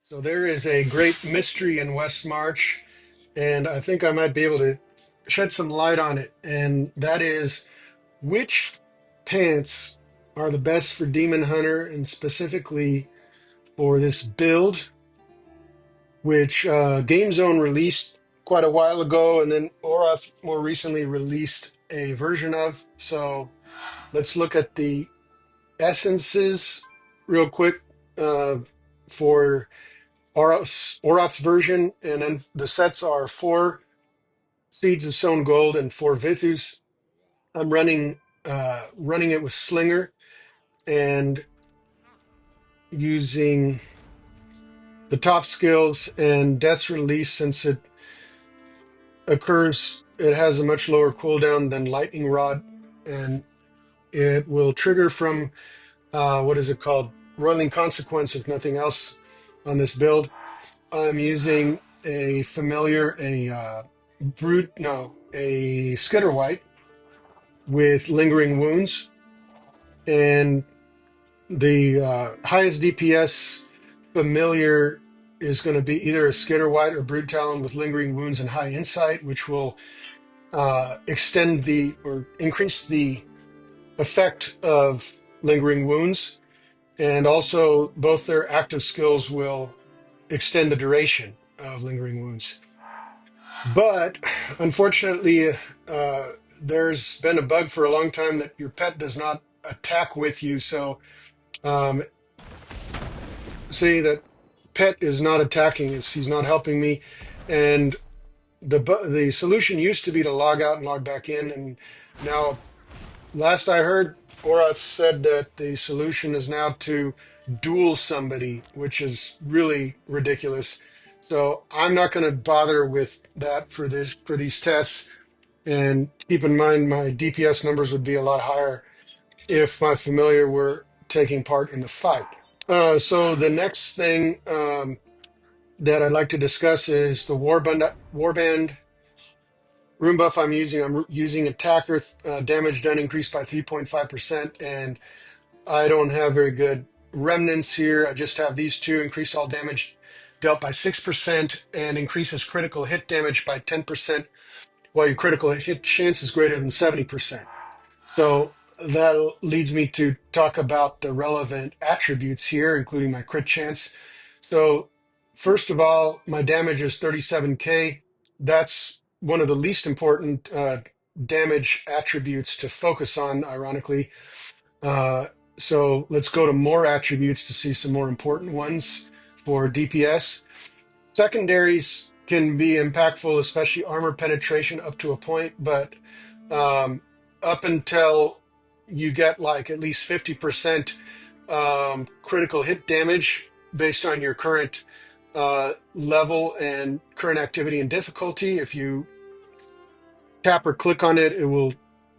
So there is a great mystery in West March, and I think I might be able to shed some light on it. And that is which pants are the best for Demon Hunter, and specifically for this build, which Game Zone released quite a while ago, and then Auroth more recently released a version of. So let's look at the essences real quick for Auroth's version, and then the sets are 4 Seeds of Sown Gold and 4 Vithus. I'm running it with Slinger and using the top skills and Death's Release since it has a much lower cooldown than Lightning Rod, and it will trigger from what is it called? Roiling Consequence, if nothing else on this build. I'm using a familiar, a Skitter White with Lingering Wounds, and the highest DPS familiar is going to be either a Skitter White or Brood Talon with Lingering Wounds and High Insight, which will extend or increase the effect of Lingering Wounds, and also both their active skills will extend the duration of Lingering Wounds. But unfortunately, uh, there's been a bug for a long time that your pet does not attack with you. So, um, see that pet is not attacking, is he's not helping me, and the solution used to be to log out and log back in, and now last I heard, Orath said that the solution is now to duel somebody, which is really ridiculous. So I'm not going to bother with that for these tests. And keep in mind, my DPS numbers would be a lot higher if my familiar were taking part in the fight. So the next thing that I'd like to discuss is the Warband rune buff I'm using. I'm using attacker damage done increased by 3.5%, and I don't have very good remnants here. I just have these two: increase all damage dealt by 6% and increases critical hit damage by 10%, while your critical hit chance is greater than 70%. So that leads me to talk about the relevant attributes here, including my crit chance. So first of all, my damage is 37k. That's one of the least important damage attributes to focus on, ironically. Uh, so let's go to more attributes to see some more important ones for DPS. Secondaries can be impactful, especially armor penetration up to a point, but um, up until you get like at least 50% critical hit damage based on your current level and current activity and difficulty. If you tap or click on it, it will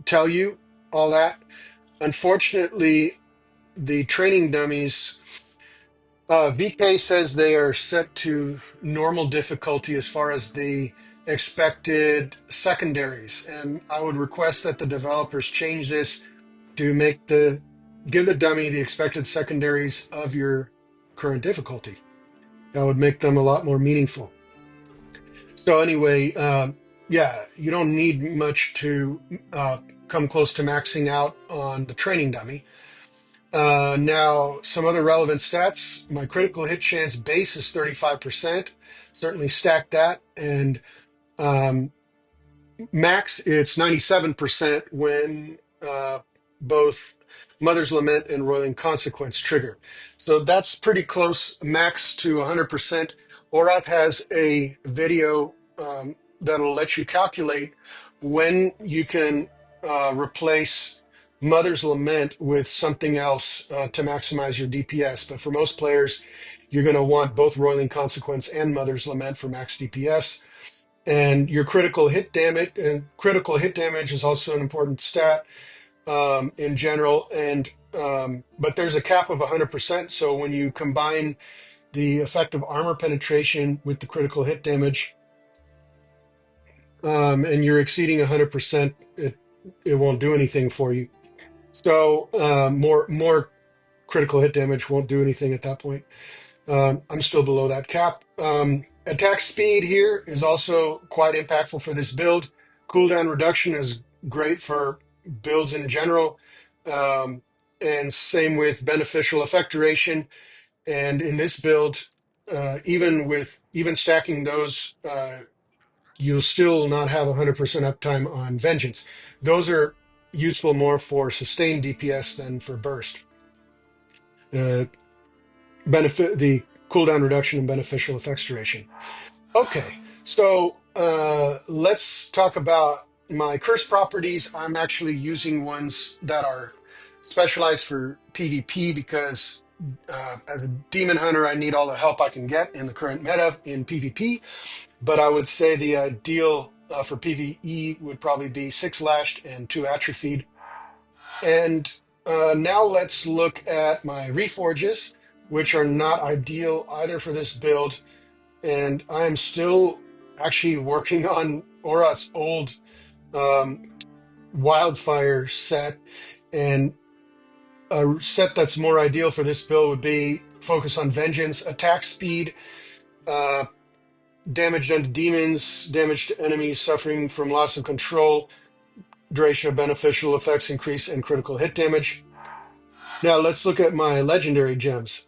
tell you all that. Unfortunately, the training dummies, VK says they are set to normal difficulty as far as the expected secondaries, and I would request that the developers change this to give the dummy the expected secondaries of your current difficulty. That would make them a lot more meaningful. So anyway, yeah, you don't need much to come close to maxing out on the training dummy. Now, some other relevant stats. My critical hit chance base is 35%. Certainly stack that. And um, max, it's 97% when both Mother's Lament and Roiling Consequence trigger. So that's pretty close, max to 100%. Orath has a video that'll let you calculate when you can replace Mother's Lament with something else to maximize your DPS. But for most players, you're going to want both Roiling Consequence and Mother's Lament for max DPS. And your critical hit damage is also an important stat in general. And but there's a cap of 100%. So when you combine the effective armor penetration with the critical hit damage, and you're exceeding 100%, it won't do anything for you. So more critical hit damage won't do anything at that point. I'm still below that cap. Attack speed here is also quite impactful for this build. Cooldown reduction is great for builds in general. Um, and same with beneficial effect duration. And in this build, even stacking those, you'll still not have 100% uptime on Vengeance. Those are useful more for sustained DPS than for burst. The cooldown reduction and beneficial effects duration. Okay, so let's talk about my curse properties. I'm actually using ones that are specialized for PvP because as a demon hunter, I need all the help I can get in the current meta in PvP. But I would say the ideal for PvE would probably be 6 lashed and 2 atrophied. And now let's look at my Reforges, which are not ideal either for this build. And I am still actually working on Auroth's old um, Wildfire set. And a set that's more ideal for this build would be focus on Vengeance, attack speed, uh, damage done to demons, damage to enemies suffering from loss of control, duration of beneficial effects increase, and critical hit damage. Now let's look at my legendary gems.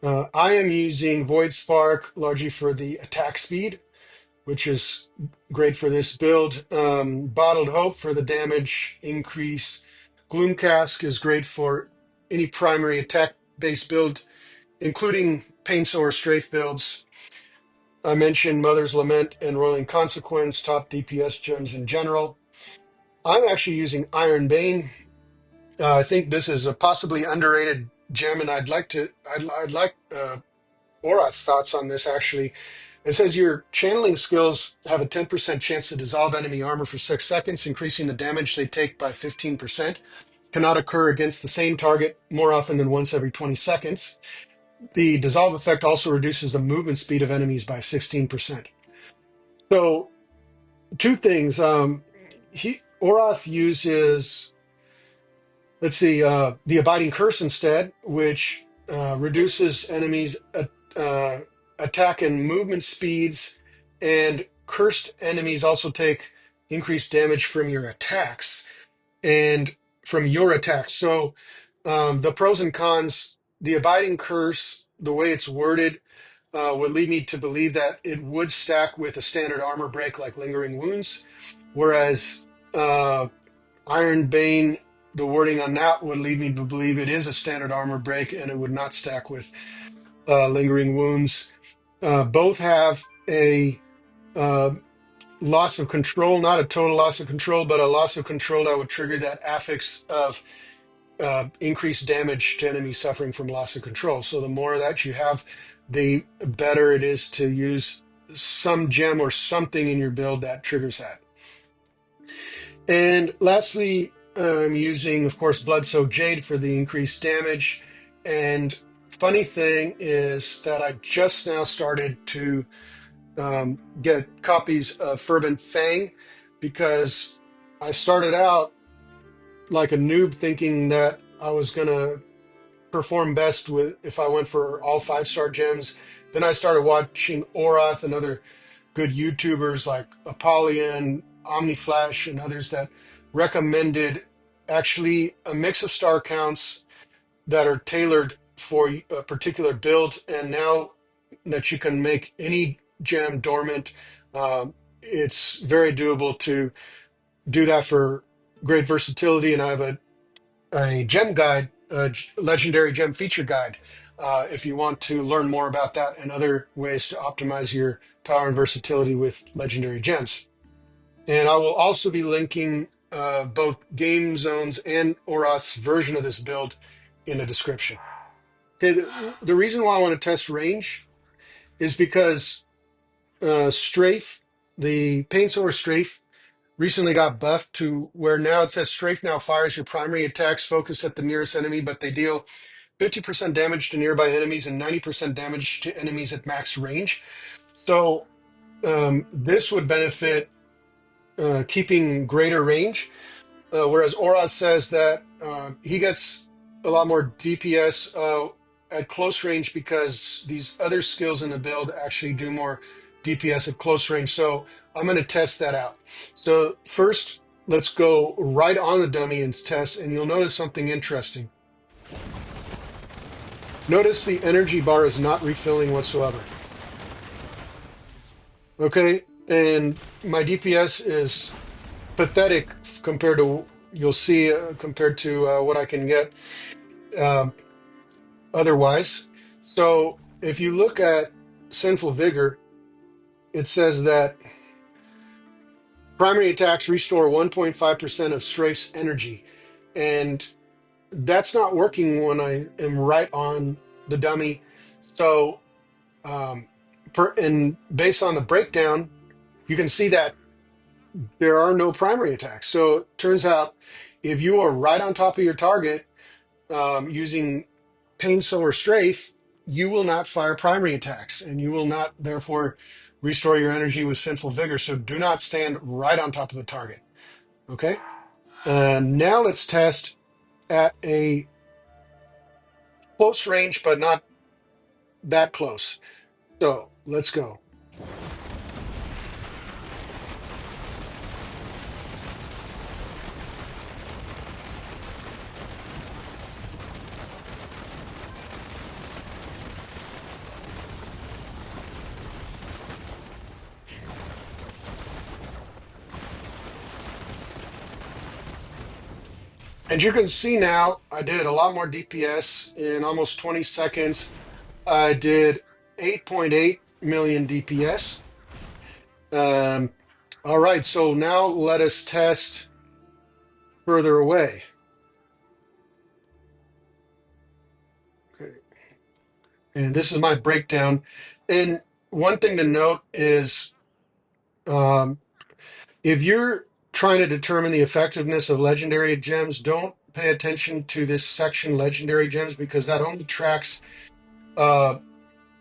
I am using Void Spark largely for the attack speed, which is great for this build. Bottled Hope for the damage increase. Gloom Cask is great for any primary attack-based build, including Painsour Strafe builds. I mentioned Mother's Lament and Roiling Consequence, top DPS gems in general. I'm actually using Iron Bane. I think this is a possibly underrated gem, and I'd like Auroth's thoughts on this actually. It says your channeling skills have a 10% chance to dissolve enemy armor for 6 seconds, increasing the damage they take by 15%. Cannot occur against the same target more often than once every 20 seconds. The dissolve effect also reduces the movement speed of enemies by 16%. So, two things. Auroth uses, let's see, the Abiding Curse instead, which reduces enemies' uh, attack and movement speeds, and cursed enemies also take increased damage from your attacks and from your attacks. So the pros and cons, the Abiding Curse, the way it's worded, would lead me to believe that it would stack with a standard armor break like Lingering Wounds, whereas Iron Bane, the wording on that would lead me to believe it is a standard armor break and it would not stack with Lingering Wounds. Both have a uh, loss of control, not a total loss of control, but a loss of control that would trigger that affix of increased damage to enemies suffering from loss of control. So the more that you have, the better it is to use some gem or something in your build that triggers that. And lastly, I'm using, of course, Bloodsoaked Jade for the increased damage. And funny thing is that I just now started to get copies of Fervent Fang because I started out like a noob thinking that I was going to perform best with if I went for all 5-star gems. Then I started watching Auroth and other good YouTubers like Apollyon, OmniFlash, and others that recommended actually a mix of star counts that are tailored for a particular build. And now that you can make any gem dormant, it's very doable to do that for great versatility. And I have a gem guide, legendary gem feature guide, if you want to learn more about that and other ways to optimize your power and versatility with legendary gems. And I will also be linking both Game Zones and Auroth's version of this build in the description. Okay, the reason why I want to test range is because Strafe, the Painsour Strafe, recently got buffed to where now it says Strafe now fires your primary attacks focus at the nearest enemy, but they deal 50% damage to nearby enemies and 90% damage to enemies at max range. So this would benefit keeping greater range, whereas Auroth says that he gets a lot more DPS at close range because these other skills in the build actually do more DPS at close range. So I'm going to test that out. So first, let's go right on the dummy and test, and you'll notice something interesting. Notice the energy bar is not refilling whatsoever. Okay, and my DPS is pathetic compared to, you'll see, compared to what I can get um, otherwise. So if you look at Sinful Vigor, it says that primary attacks restore 1.5% of Strafe's energy. And that's not working when I am right on the dummy. So, and based on the breakdown, you can see that there are no primary attacks. So it turns out if you are right on top of your target using Pain Soul or Strafe, you will not fire primary attacks and you will not therefore restore your energy with Sinful Vigor. So do not stand right on top of the target. Okay. Now let's test at a close range, but not that close. So let's go. And you can see now I did a lot more DPS in almost 20 seconds. I did 8.8 million DPS. All right, so now let us test further away. Okay. And this is my breakdown. And one thing to note is um, if you're trying to determine the effectiveness of legendary gems, don't pay attention to this section, legendary gems, because that only tracks uh,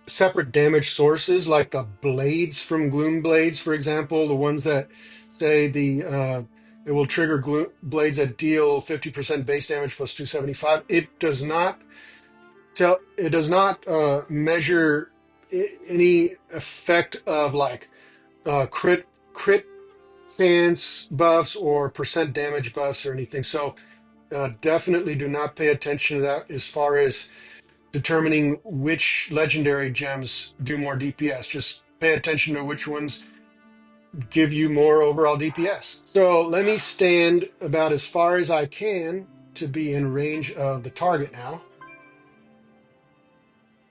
separate damage sources, like the blades from Gloom Blades, for example, the ones that say it will trigger Gloom Blades that deal 50% base damage plus 275. It does not measure any effect of like crit chance buffs or percent damage buffs or anything. So definitely do not pay attention to that as far as determining which legendary gems do more DPS. Just pay attention to which ones give you more overall DPS. So let me stand about as far as I can to be in range of the target now.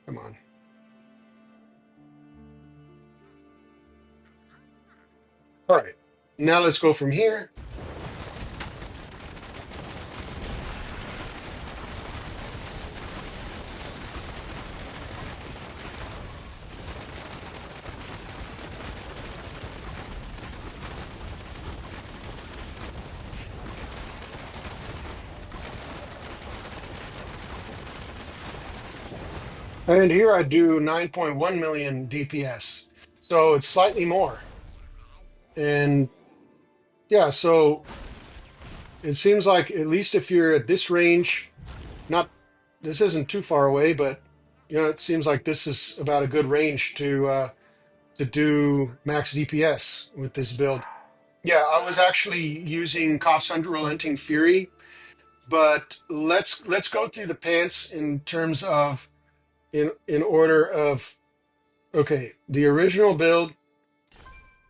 Come on. All right. Now let's go from here. And here I do 9.1 million DPS. So it's slightly more. And yeah, so it seems like at least if you're at this range, not this isn't too far away, but it seems like this is about a good range to do max DPS with this build. Yeah, I was actually using Coff's Unrelenting Fury, but let's go through the pants in terms of in order of okay, the original build,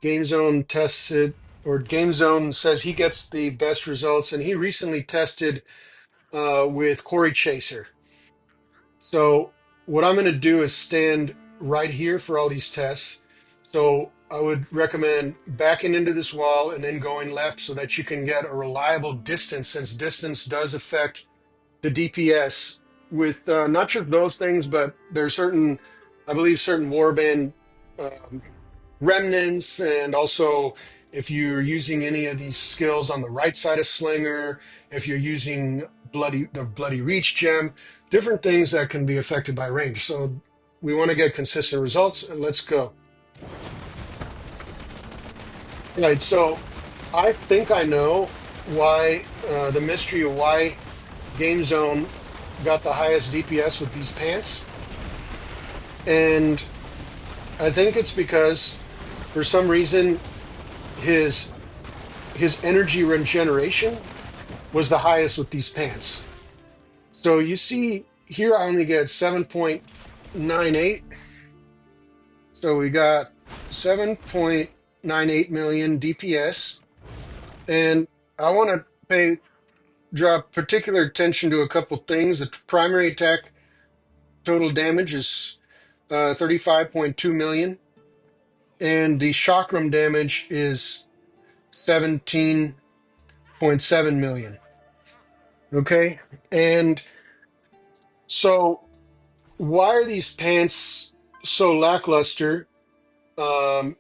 Game Zone tested, or Game Zone says he gets the best results, and he recently tested with Quarry Chaser. So what I'm going to do is stand right here for all these tests. So I would recommend backing into this wall and then going left so that you can get a reliable distance, since distance does affect the DPS with not just those things, but there's certain, I believe, certain warband um, remnants, and also if you're using any of these skills on the right side of Slinger, if you're using the Bloody Reach gem, different things that can be affected by range. So we want to get consistent results, and let's go. Right, so I think I know why the mystery of why Game Zone got the highest DPS with these pants. And I think it's because for some reason his energy regeneration was the highest with these pants. So you see here I only get 7.98. So we got 7.98 million DPS. And I want to draw particular attention to a couple things. The primary attack total damage is 35.2 million, and the chakram damage is 17.7 million. Okay, and so why are these pants so lackluster? Well,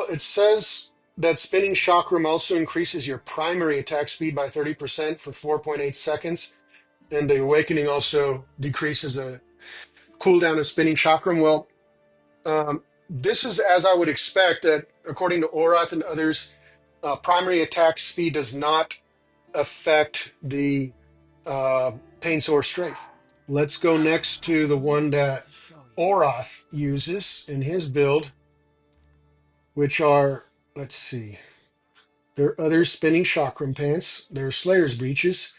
it says that spinning chakram also increases your primary attack speed by 30% for 4.8 seconds, and the awakening also decreases the cooldown of spinning chakram. Well, this is as I would expect that according to Auroth and others, primary attack speed does not affect the pain sore strafe. Let's go next to the one that Auroth uses in his build, which are, let's see, there are other spinning chakram pants. There are Slayer's Breeches.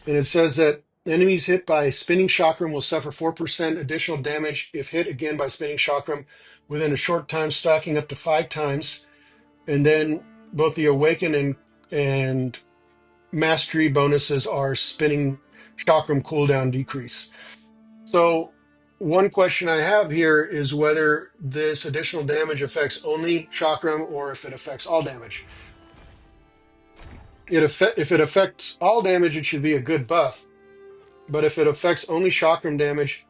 And it says that enemies hit by spinning chakram will suffer 4% additional damage if hit again by spinning chakram within a short time, stacking up to 5 times. And then both the awaken and mastery bonuses are spinning chakram cooldown decrease. So one question I have here is whether this additional damage affects only chakram or if it affects all damage. If it affects all damage, it should be a good buff. But if it affects only chakram damage,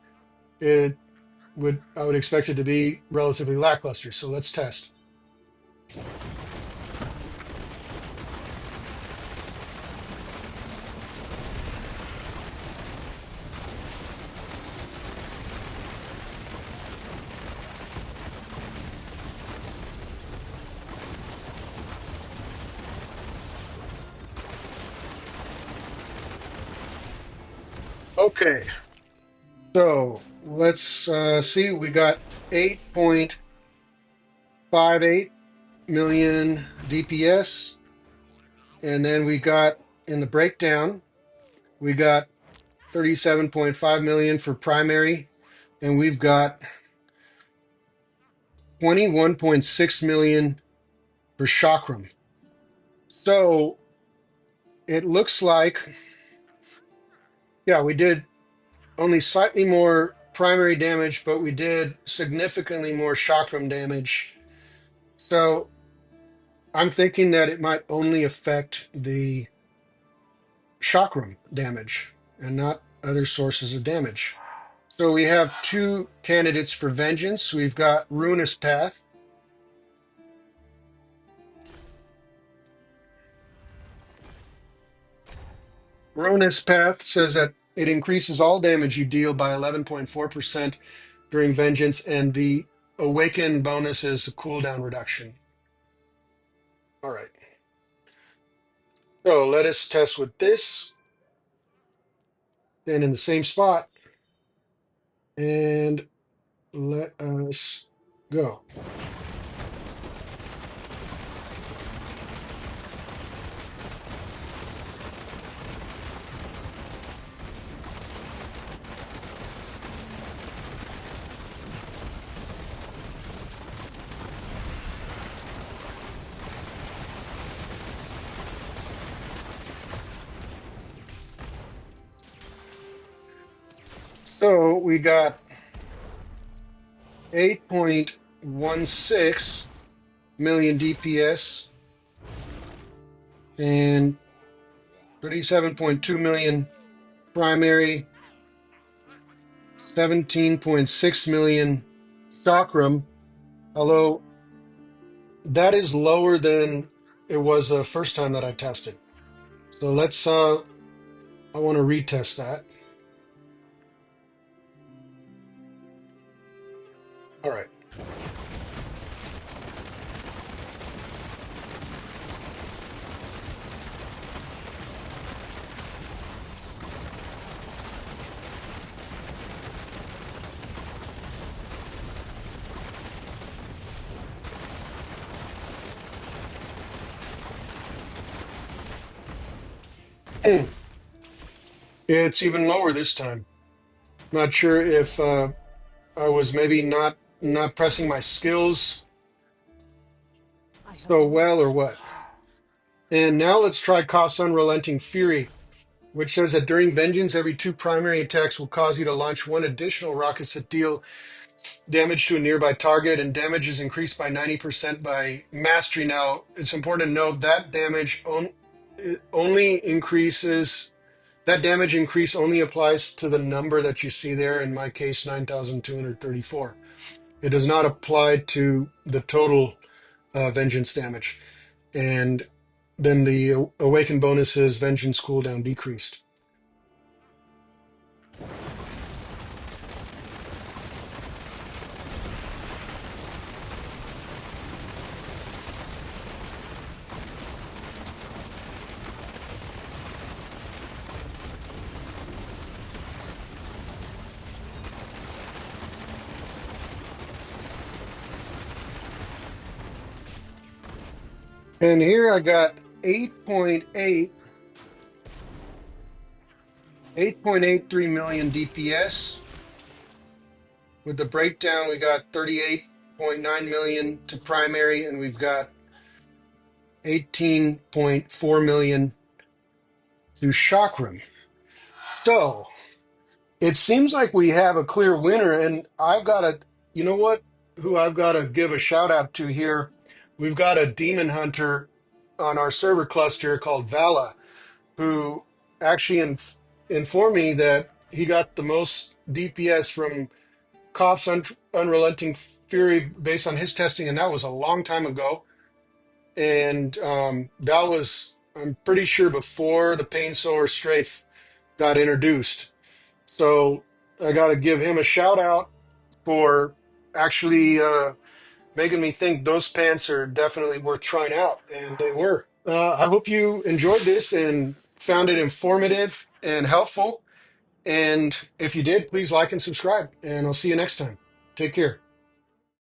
I would expect it to be relatively lackluster. So let's test. Okay, so let's see. We got 8.58 million DPS, and then we got in the breakdown, we got 37.5 million for primary, and we've got 21.6 million for chakram. So it looks like, yeah, we did only slightly more primary damage, but we did significantly more chakram damage. So I'm thinking that it might only affect the chakram damage and not other sources of damage. So we have two candidates for vengeance. We've got Ruinous Path. Ruinous Path says that it increases all damage you deal by 11.4% during vengeance, and the awaken bonus is a cooldown reduction. All right. So let us test with this. Stand in the same spot. And let us go. So we got 8.16 million DPS and 37.2 million primary, 17.6 million chakram, although that is lower than it was the first time that I tested. So let's I want to retest that. All right. It's even lower this time. Not sure if I was maybe not pressing my skills so well or what. And now let's try Coff's Unrelenting Fury, which says that during Vengeance, every two primary attacks will cause you to launch one additional rockets that deal damage to a nearby target, and damage is increased by 90% by mastery. Now, it's important to note that it only increases. That damage increase only applies to the number that you see there, in my case, 9,234. It does not apply to the total vengeance damage. And then the awaken bonus is vengeance cooldown decreased. And here I got 8.83 million DPS. With the breakdown, we got 38.9 million to primary, and we've got 18.4 million to chakram. So it seems like we have a clear winner, and I've got to, you know what, who I've got to give a shout out to here. We've got a demon hunter on our server cluster called Vala, who actually informed me that he got the most DPS from Coff's Unrelenting Fury based on his testing, and that was a long time ago. And that was, I'm pretty sure, before the Pain Sower Strafe got introduced. So I got to give him a shout out for actually making me think those pants are definitely worth trying out, and they were. I hope you enjoyed this and found it informative and helpful. And if you did, please like and subscribe, and I'll see you next time. Take care.